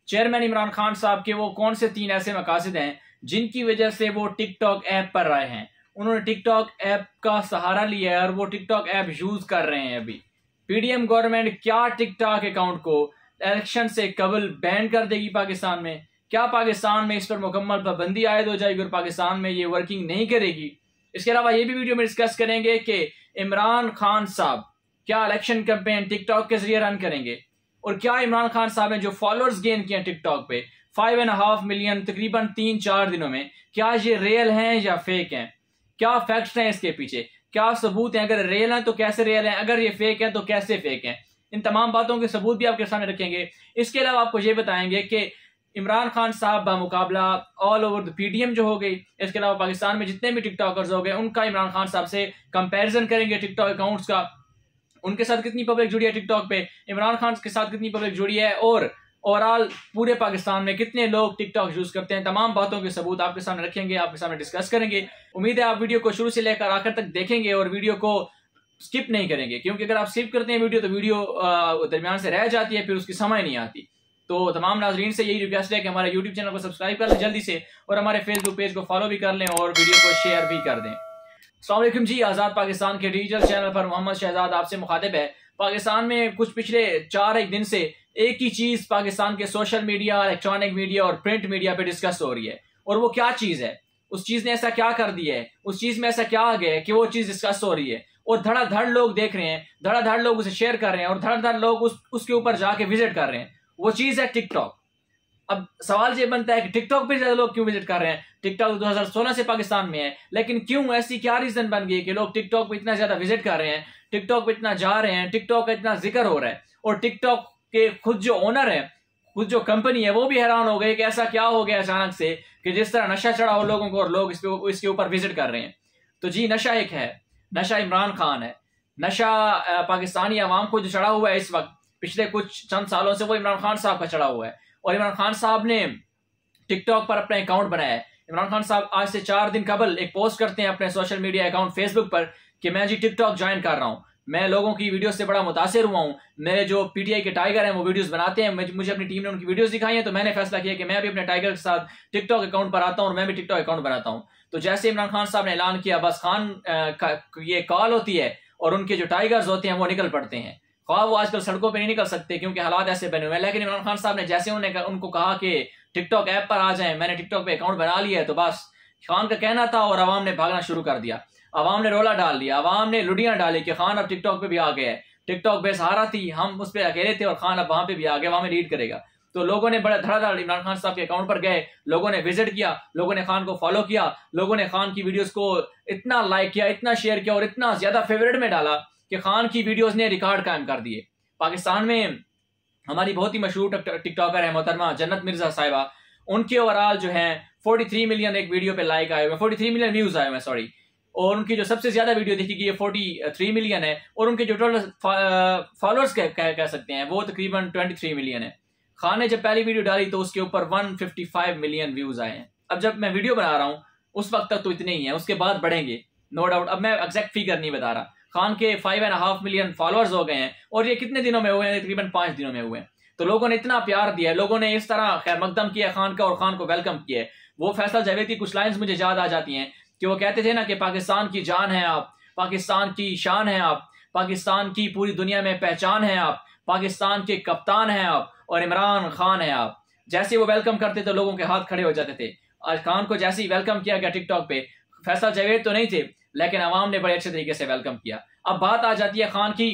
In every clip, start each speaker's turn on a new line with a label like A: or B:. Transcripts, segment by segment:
A: Chairman Imran Khan साहब के वो कौन से 3 ऐसे मकासद हैं जिनकी वजह से वो टिकटॉक ऐप पर आए हैं। उन्होंने टिकटॉक ऐप का सहारा लिया है और वो टिकटॉक ऐप यूज कर रहे हैं। अभी पीडीएम गवर्नमेंट क्या टिकटॉक अकाउंट को इलेक्शन से कबल बैन कर देगी पाकिस्तान में? क्या पाकिस्तान में इस पर मुकम्मल पाबंदी आयद हो जाएगी और पाकिस्तान में ये वर्किंग नहीं करेगी? इसके अलावा ये भी वीडियो में डिस्कस करेंगे कि इमरान खान साहब क्या इलेक्शन कैंपेन टिकटॉक के जरिए रन करेंगे और क्या इमरान खान साहब ने जो फॉलोअर्स गेन किए टिकटॉक पे 5.5 मिलियन तकरीबन 3-4 दिनों में, क्या ये रियल हैं या फेक हैं? क्या फैक्ट्स हैं इसके पीछे, क्या सबूत हैं? अगर रियल हैं तो कैसे रियल हैं, अगर ये फेक है तो कैसे फेक हैं? इन तमाम बातों के सबूत भी आपके सामने रखेंगे। इसके अलावा आपको ये बताएंगे कि इमरान खान साहब बामुकाबला ऑल ओवर द पीडीएम जो हो गई, इसके अलावा पाकिस्तान में जितने भी टिकटॉकर्स हो गए उनका इमरान खान साहब से कंपैरिजन करेंगे टिकटॉक अकाउंट्स का, उनके साथ कितनी पब्लिक जुड़ी है टिकटॉक पे, इमरान खान के साथ कितनी पब्लिक जुड़ी है और ओवरऑल पूरे पाकिस्तान में कितने लोग टिकटॉक यूज करते हैं। तमाम बातों के सबूत आपके सामने रखेंगे, आपके सामने डिस्कस करेंगे। उम्मीद है आप वीडियो को शुरू से लेकर आखिर तक देखेंगे और वीडियो को स्किप नहीं करेंगे, क्योंकि अगर आप स्किप करते हैं वीडियो तो वीडियो दरमियान से रह जाती है, फिर उसकी समझ नहीं आती। तो तमाम नाजरीन से यही रिक्वेस्ट है कि हमारे यूट्यूब चैनल को सब्सक्राइब कर लें जल्दी से और हमारे फेसबुक पेज को फॉलो भी कर लें और वीडियो को शेयर भी कर दें। अस्सलाम वालेकुम जी, आज़ाद पाकिस्तान के डिजिटल चैनल पर मोहम्मद शहजाद आपसे मुखातिब है। पाकिस्तान में कुछ पिछले 4-1 दिन से एक ही चीज पाकिस्तान के सोशल मीडिया, इलेक्ट्रॉनिक मीडिया और प्रिंट मीडिया पे डिस्कस हो रही है, और वो क्या चीज है, उस चीज ने ऐसा क्या कर दिया है, उस चीज में ऐसा क्या आ गया है कि वो चीज डिस्कस हो रही है और धड़ाधड़ लोग देख रहे हैं, धड़ाधड़ लोग उसे शेयर कर रहे हैं और धड़ाधड़ लोग उसके ऊपर जाके विजिट कर रहे हैं। वो चीज है टिकटॉक। अब सवाल ये बनता है कि टिकटॉक पे ज्यादा लोग क्यों विजिट कर रहे हैं? टिकटॉक 2016 से पाकिस्तान में है, लेकिन क्यों, ऐसी क्या रीजन बन गई कि लोग टिकटॉक पे इतना ज्यादा विजिट कर रहे हैं, टिकटॉक पे इतना जा रहे हैं, टिकटॉक का इतना जिक्र हो रहा है? और टिकटॉक के खुद जो ओनर है, खुद जो कंपनी है, वो भी हैरान हो गए कि ऐसा क्या हो गया अचानक से कि जिस तरह नशा चढ़ा हो लोगों को और लोग इसके ऊपर विजिट कर रहे हैं। तो जी, नशा एक है, नशा इमरान खान है। नशा पाकिस्तानी अवाम को जो चढ़ा हुआ है इस वक्त, पिछले कुछ चंद सालों से, वो इमरान खान साहब का चढ़ा हुआ है। और इमरान खान साहब ने टिकटॉक पर अपना अकाउंट बनाया है। इमरान खान साहब आज से 4 दिन कबल एक पोस्ट करते हैं अपने सोशल मीडिया अकाउंट फेसबुक पर कि मैं जी टिकटॉक ज्वाइन कर रहा हूं, मैं लोगों की वीडियो से बड़ा मुतासिर हुआ हूं, मेरे जो पीटीआई के टाइगर हैं वो वीडियोस बनाते हैं, मुझे अपनी टीम ने उनकी वीडियोस दिखाई हैं, तो मैंने फैसला किया कि मैं भी अपने टाइगर के साथ टिकटॉक अकाउंट पर आता हूं और मैं भी टिकटॉक अकाउंट बनाता हूं। तो जैसे इमरान खान साहब ने ऐलान किया, बस खान ये कॉल होती है और उनके जो टाइगर्स होते हैं वो निकल पड़ते हैं। ख्वाह वो आजकल सड़कों पे नहीं निकल सकते क्योंकि हालात ऐसे बने हुए हैं, लेकिन इमरान खान साहब ने जैसे उनको कहा कि टिकटॉक ऐप पर आ जाएं, मैंने टिकटॉक पे अकाउंट बना लिया है, तो बस खान का कहना था और आवाम ने भागना शुरू कर दिया। आवाम ने रोला डाल दिया, आवाम ने लुडियां डाली कि खान अब टिकटॉक पे भी आ गया है। टिकटॉक बेसहारा थी, हम उस पर अकेले थे और खान अब वहां पे भी आ गया, वहां में लीड करेगा। तो लोगों ने बड़ा धड़ाधड़ इमरान खान साहब के अकाउंट पर गए, लोगों ने विजिट किया, लोगों ने खान को फॉलो किया, लोगों ने खान की वीडियोस को इतना लाइक किया, इतना शेयर किया और इतना ज्यादा फेवरेट में डाला कि खान की वीडियोस ने रिकॉर्ड कायम कर दिए। पाकिस्तान में हमारी बहुत ही मशहूर टिकटॉकर है मोहतरमा जन्नत मिर्जा साहिबा, उनके ओवरऑल जो है 43 मिलियन एक वीडियो पे लाइक आए हुए, 43 मिलियन व्यूज आए हुए, सॉरी। और उनकी जो सबसे ज्यादा वीडियो देखी गई है 43 मिलियन है, और उनके जो टोटल फॉलोअर्स कह सकते हैं वो तकरीबन 23 मिलियन है। खान ने जब पहली वीडियो डाली तो उसके ऊपर 155 मिलियन व्यूज आए हैं। अब जब मैं वीडियो बना रहा हूँ उस वक्त तक तो इतने ही है, उसके बाद बढ़ेंगे नो डाउट। अब मैं एग्जैक्ट फिगर नहीं बता रहा। खान के 5.5 मिलियन फॉलोअर्स हो गए हैं और ये कितने दिनों में हुए हैं? तकरीबन 5 दिनों में हुए हैं। तो लोगों ने इतना प्यार दिया, लोगों ने इस तरह खैर मकदम किया खान का और खान को वेलकम किया। वो फैसल जावेद की कुछ लाइंस मुझे याद आ जाती हैं कि वो कहते थे ना कि पाकिस्तान की जान है आप, पाकिस्तान की शान है आप, पाकिस्तान की पूरी दुनिया में पहचान है आप, पाकिस्तान के कप्तान हैं आप और इमरान खान है आप। जैसे वो वेलकम करते तो लोगों के हाथ खड़े हो जाते थे। आज खान को जैसे ही वेलकम किया गया टिकटॉक पे, फैसल जावेद तो नहीं थे लेकिन अवाम ने बड़े अच्छे तरीके से वेलकम किया। अब बात आ जाती है खान की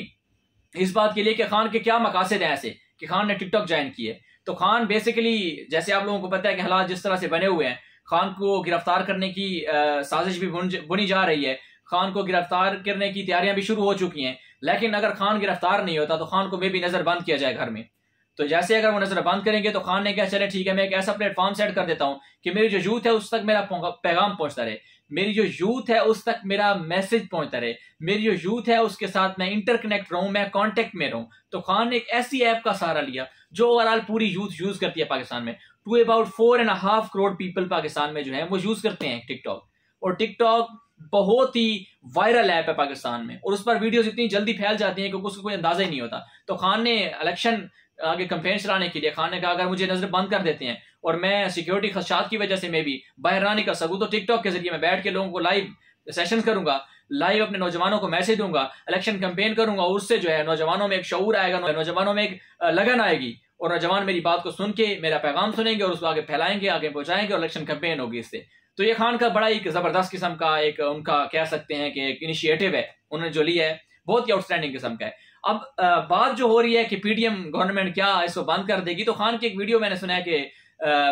A: इस बात के लिए कि खान के क्या मकासद हैं ऐसे कि खान ने टिकटॉक ज्वाइन किए। तो खान बेसिकली, जैसे आप लोगों को पता है कि हालात जिस तरह से बने हुए हैं, खान को गिरफ्तार करने की साजिश भी बुनी जा रही है। खान को गिरफ्तार करने की तैयारियां भी शुरू हो चुकी हैं, लेकिन अगर खान गिरफ्तार नहीं होता तो खान को मे भी नजरबंद किया जाए घर में। तो जैसे अगर वो नजरबंद करेंगे तो खान ने क्या, चले ठीक है मैं एक ऐसा प्लेटफॉर्म सेट कर देता हूं कि मेरी जो यूथ है उस तक मेरा पैगाम पहुंचता रहे, मेरी जो यूथ है उस तक मेरा मैसेज पहुंचता रहे, मेरी जो यूथ है उसके साथ मैं इंटरकनेक्ट रहूं, मैं कांटेक्ट में रहूं। तो खान ने एक ऐसी ऐप का सहारा लिया जो ओवरऑल पूरी यूथ यूज करती है पाकिस्तान में। To about 4.5 crore people Pakistan में जो है वो यूज करते हैं टिकटॉक। और टिकटॉक बहुत ही वायरल ऐप है पाकिस्तान में और उस पर वीडियोस इतनी जल्दी फैल जाती हैं कि उसका कोई अंदाजा ही नहीं होता। तो खान ने इलेक्शन आगे कंपेन चलाने के लिए खान ने कहा अगर मुझे नजर बंद कर देते हैं और मैं सिक्योरिटी खदशात की वजह से मैं भी बाहर ना निकल सकूं तो टिकटॉक के जरिए मैं बैठ के लोगों को लाइव सेशन करूंगा, लाइव अपने नौजवानों को मैसेज दूंगा, इलेक्शन कैंपेन करूंगा, उससे जो है नौजवानों में एक शऊर आएगा, नौजवानों में एक लगन आएगी और नौजवान मेरी बात को सुन के मेरा पैगाम सुनेंगे और उसको आगे फैलाएंगे, आगे पहुंचाएंगे और इलेक्शन कैंपेन होगी इससे। तो ये खान का बड़ा एक जबरदस्त किस्म का एक उनका कह सकते हैं कि एक इनिशिएटिव है उन्होंने जो लिया है, बहुत ही आउटस्टैंडिंग किस्म का है। अब बात जो हो रही है कि पीडीएम गवर्नमेंट क्या इसको बंद कर देगी, तो खान की एक वीडियो मैंने सुना है कि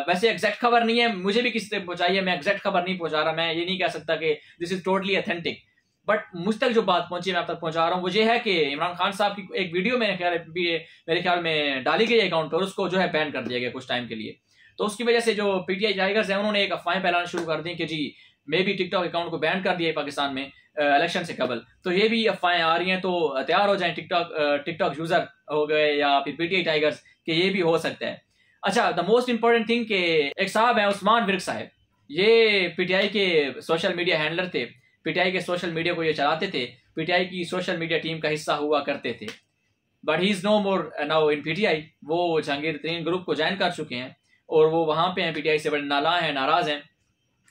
A: वैसे एग्जैक्ट खबर नहीं है, मुझे भी किसी से पहुंचाई है, मैं एग्जैक्ट खबर नहीं पहुंचा रहा, मैं ये नहीं कह सकता कि this is totally authentic, but मुझ तक जो बात पहुंची मैं आप तक पहुंचा रहा हूँ। वो ये है कि इमरान खान साहब की एक वीडियो मेरे ख्याल में डाली गई अकाउंट पर, उसको जो है बैन कर दिया गया कुछ टाइम के लिए। तो उसकी वजह से जो पीटीआई टाइगर्स हैं उन्होंने एक अफवाहें फैलाना शुरू कर दी कि जी मे भी टिकटॉक अकाउंट को बैन कर दिया है पाकिस्तान में इलेक्शन से कबल। तो ये भी अफवाहें आ रही हैं, तो तैयार हो जाएं टिकटॉक यूजर हो गए या फिर पीटीआई टाइगर्स कि ये भी हो सकता है। अच्छा, द मोस्ट इंपॉर्टेंट थिंग कि एक साहब है उस्मान विर्क साहब, ये पीटीआई के सोशल मीडिया हैंडलर थे, पीटीआई के सोशल मीडिया को ये चलाते थे, पीटीआई की सोशल मीडिया टीम का हिस्सा हुआ करते थे, but he is no more now in PTI. वो जहांगीर तरीन ग्रुप को ज्वाइन कर चुके हैं और वो वहां पे हैं, पीटीआई से बड़े नाराज हैं।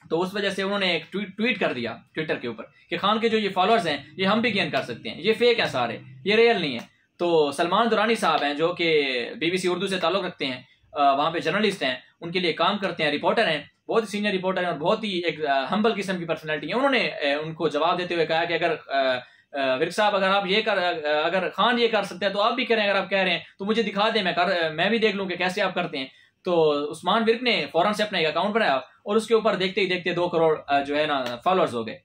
A: तो उस वजह से उन्होंने एक ट्वीट कर दिया ट्विटर के ऊपर कि खान के जो ये फॉलोअर्स हैं ये हम भी गेन कर सकते हैं, ये फेक है सारे, ये रियल नहीं है। तो सलमान दुरानी साहब हैं जो कि बीबीसी उर्दू से ताल्लुक रखते हैं, वहां पे जर्नलिस्ट हैं, उनके लिए काम करते हैं, रिपोर्टर हैं, बहुत ही सीनियर रिपोर्टर हैं और बहुत ही एक हम्बल किस्म की पर्सनैलिटी है। उन्होंने उनको जवाब देते हुए कहा कि अगर विर्क साहब अगर खान ये कर सकते हैं तो आप भी करें, अगर आप कह रहे हैं तो मुझे दिखा दें, मैं भी देख लूं कि कैसे आप करते हैं। तो उस्मान विर्क ने फौरन से अपना एक अकाउंट बनाया और उसके ऊपर देखते ही देखते 2 करोड़ जो है ना फॉलोअर्स हो गए।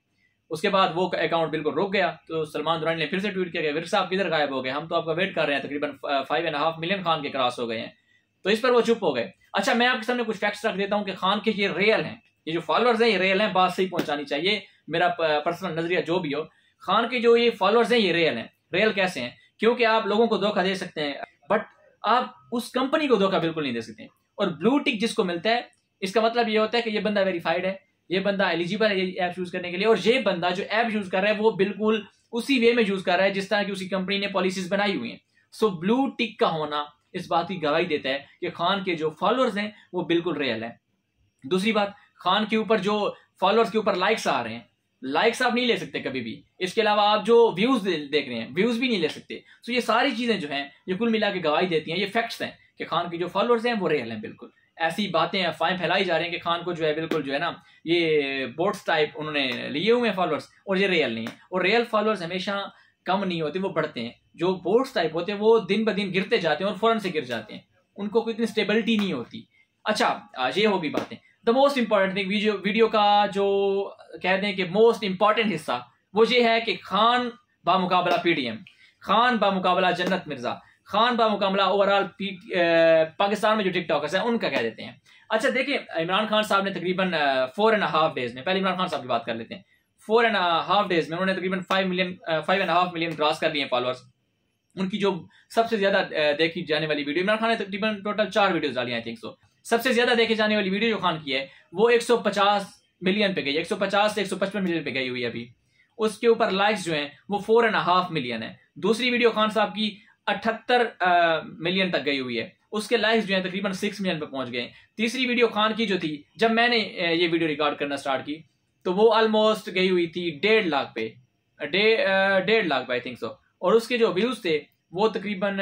A: उसके बाद वो अकाउंट बिल्कुल रुक गया। तो सलमान दुरानी ने फिर से ट्वीट किया कि विर्क साहब किधर गायब हो गए, हम तो आपका वेट कर रहे हैं, तकरीबन 5.5 मिलियन खान के क्रॉस हो गए हैं। तो इस पर वो चुप हो गए। अच्छा, मैं आपके सामने कुछ फैक्ट्स रख देता हूं कि खान के ये रियल हैं, ये जो फॉलोअर्स हैं ये रियल हैं, बात सही पहुंचानी चाहिए, मेरा पर्सनल नजरिया जो भी हो। खान के जो ये फॉलोअर्स हैं ये रियल हैं। रियल कैसे हैं? क्योंकि आप लोगों को धोखा दे सकते हैं बट आप उस कंपनी को धोखा बिल्कुल नहीं दे सकते। और ब्लू टिक जिसको मिलता है इसका मतलब ये होता है कि ये बंदा वेरीफाइड है, ये बंदा एलिजिबल है ये ऐप यूज करने के लिए, और ये बंदा जो ऐप यूज कर रहा है वो बिल्कुल उसी वे में यूज कर रहा है जिस तरह की उसी कंपनी ने पॉलिसीज बनाई हुई हैं। सो ब्लू टिक का होना इस बात की गवाही देता है कि खान के जो फॉलोअर्स हैं वो बिल्कुल रियल है। दूसरी बात, खान के ऊपर जो फॉलोअर्स के ऊपर लाइक्स आ रहे हैं, लाइक्स आप नहीं ले सकते कभी भी, इसके अलावा आप जो व्यूज देख रहे हैं व्यूज भी नहीं ले सकते। सो ये सारी चीजें जो हैं ये कुल मिला के गवाही देती हैं, ये फैक्ट्स हैं कि खान के जो फॉलोअर्स हैं वो रियल हैं। बिल्कुल ऐसी बातें अफवाहें फैलाई जा रही हैं कि खान को जो है बिल्कुल जो है ना ये बोट्स टाइप उन्होंने लिए हुए हैं फॉलोअर्स, और ये रियल नहीं है। और रियल फॉलोअर्स हमेशा कम नहीं होते, वो बढ़ते हैं। जो बोट्स टाइप होते हैं वो दिन ब दिन गिरते जाते हैं और फौरन से गिर जाते हैं, उनको कोई इतनी स्टेबिलिटी नहीं होती। अच्छा, ये होगी बातें। The most important thing video का जो कह दें कि मोस्ट इंपॉर्टेंट हिस्सा वो ये है कि खान बामुकाबला पीडीएम, खान बामुकाबला जन्नत मिर्जा, खान बामुकाबला ओवरऑल पाकिस्तान में जो टिकटॉकर्स हैं उनका कह देते हैं। अच्छा देखिए, इमरान खान साहब ने तकरीबन 4.5 डेज में, पहले इमरान खान साहब की बात कर लेते हैं, 4.5 डेज में उन्होंने तकरीबन 5.5 मिलियन क्रॉस कर लिए फॉलोअर्स। उनकी जो सबसे ज्यादा देखी जाने वाली वीडियो, इमरान खान ने तकरीबन टोटल 4 वीडियोस डाली आई थिंक सो, सबसे ज्यादा देखे जाने वाली वीडियो जो खान की है वो 150 मिलियन पे गई, 150 से 155 मिलियन पे गई हुई है अभी। उसके ऊपर लाइक्स जो हैं वो 4.5 मिलियन है। दूसरी वीडियो खान साहब की 78 मिलियन तक गई हुई है, उसके लाइक्स जो हैं तकरीबन 6 मिलियन पे पहुंच गए। तीसरी वीडियो खान की जो थी, जब मैंने ये वीडियो रिकॉर्ड करना स्टार्ट की तो वो ऑलमोस्ट गई हुई थी 1.5 लाख पे, 1.5 लाख पे आई थिंक सो, और उसके जो व्यूज थे वो तकरीबन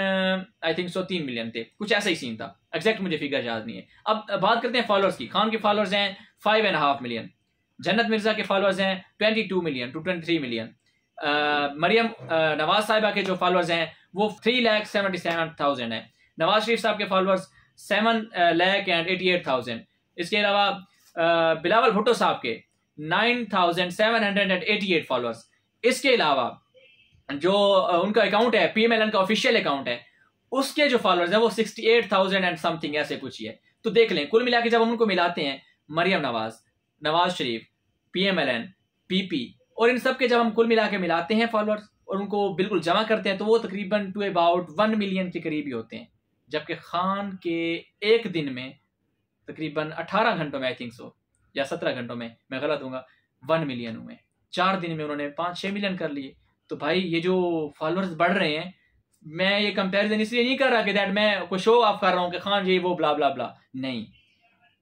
A: आई थिंक सो 3 मिलियन थे, कुछ ऐसा ही सीन था, एग्जैक्ट मुझे फिगर याद नहीं है। अब बात करते हैं फॉलोअर्स की। खान के फॉलोअर्स हैं 5.5 मिलियन, जन्नत मिर्जा के फॉलोअर्स हैं 22 million to 23 million, Maryam Nawaz साहिबा के जो फॉलोअर्स हैं वो 3,77,000 है, नवाज शरीफ साहब के फॉलोअर्स 7,88,000, इसके अलावा बिलावल भुट्टो साहब के 9,788 फॉलोअर्स। इसके अलावा जो उनका अकाउंट है पीएमएलएन का ऑफिशियल अकाउंट है, उसके जो फॉलोअर्स हैं वो 68,000 एंड समथिंग ऐसे कुछ ही है। तो देख लें कुल मिला के जब हम उनको मिलाते हैं, मरियम नवाज, नवाज शरीफ, पीएमएलएन, पीपी और इन सब के जब हम कुल मिला के मिलाते हैं फॉलोअर्स और उनको बिल्कुल जमा करते हैं तो वो तकरीबन टू अबाउट 1 मिलियन के करीब ही होते हैं। जबकि खान के एक दिन में तकरीबन 18 घंटों में आई थिंक सो या 17 घंटों में, मैं गलत हूँगा, 1 मिलियन हुए। 4 दिन में उन्होंने 5-6 मिलियन कर लिए। तो भाई ये जो फॉलोअर्स बढ़ रहे हैं मैं ये कंपैरिजन इसलिए नहीं कर रहा कि दैट मैं कोई शो ऑफ कर रहा हूँ कि खान ये वो ब्ला ब्ला ब्ला, नहीं।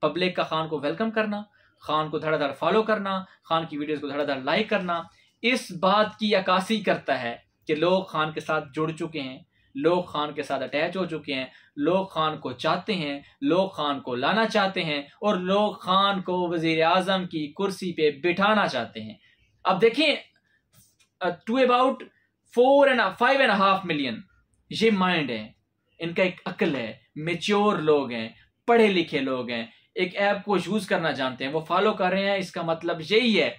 A: पब्लिक का खान को वेलकम करना, खान को धड़ाधड़ फॉलो करना, खान की वीडियोस को धड़ाधड़ लाइक करना, इस बात की अक्कासी करता है कि लोग खान के साथ जुड़ चुके हैं, लोग खान के साथ अटैच हो चुके हैं, लोग खान को चाहते हैं, लोग खान को लाना चाहते हैं और लोग खान को वजीर आजम की कुर्सी पे बिठाना चाहते हैं। अब देखें, टू अबाउट 5.5 मिलियन ये माइंड है, इनका एक अक्ल है, मेच्योर लोग हैं, पढ़े लिखे लोग हैं, एक ऐप को यूज करना जानते हैं, वो फॉलो कर रहे हैं। इसका मतलब यही है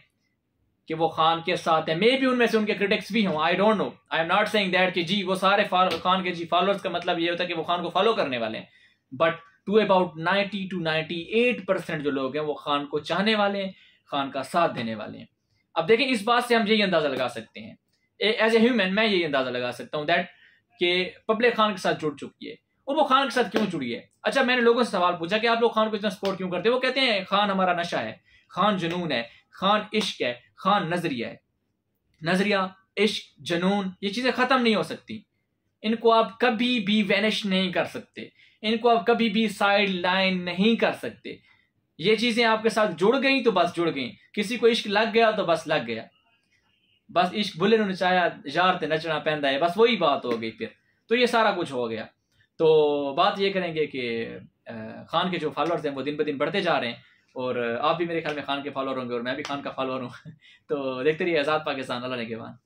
A: कि वो खान के साथ है। मे भी उनमें से उनके क्रिटिक्स भी हों, I don't know, I am not saying that कि जी वो सारे खान के जी फॉलोअर्स का मतलब ये होता है कि वो खान को फॉलो करने वाले हैं, बट टू अबाउट 90 to 98% जो लोग हैं वो खान को चाहने वाले हैं, खान का साथ देने वाले हैं। अब देखें, इस बात से हम यही अंदाजा लगा सकते हैं, एज ए ह्यूमन मैं यही अंदाजा लगा सकता हूँ दैट कि पब्लिक खान के साथ जुड़ चुकी है। और वो खान के साथ क्यों जुड़ी है? अच्छा, मैंने लोगों से सवाल पूछा कि आप लोग खान को इतना सपोर्ट क्यों करते हैं? वो कहते हैं खान हमारा नशा है, खान जुनून है, खान इश्क है, खान नजरिया है। नजरिया, इश्क, जुनून, ये चीजें खत्म नहीं हो सकती, इनको आप कभी भी वैनिश नहीं कर सकते, इनको आप कभी भी साइड लाइन नहीं कर सकते। ये चीजें आपके साथ जुड़ गई तो बस जुड़ गई। किसी को इश्क लग गया तो बस लग गया, बस इश्क बुले नचाया यार ते नचना पैंदा है, बस वही बात हो गई फिर, तो ये सारा कुछ हो गया। तो बात ये करेंगे कि खान के जो फॉलोअर्स हैं वो दिन ब दिन बढ़ते जा रहे हैं, और आप भी मेरे ख्याल में खान के फॉलोअर होंगे और मैं भी खान का फॉलोअर हूँ। तो देखते रहिए आज़ाद पाकिस्तान, अल्लाह ने के बाद।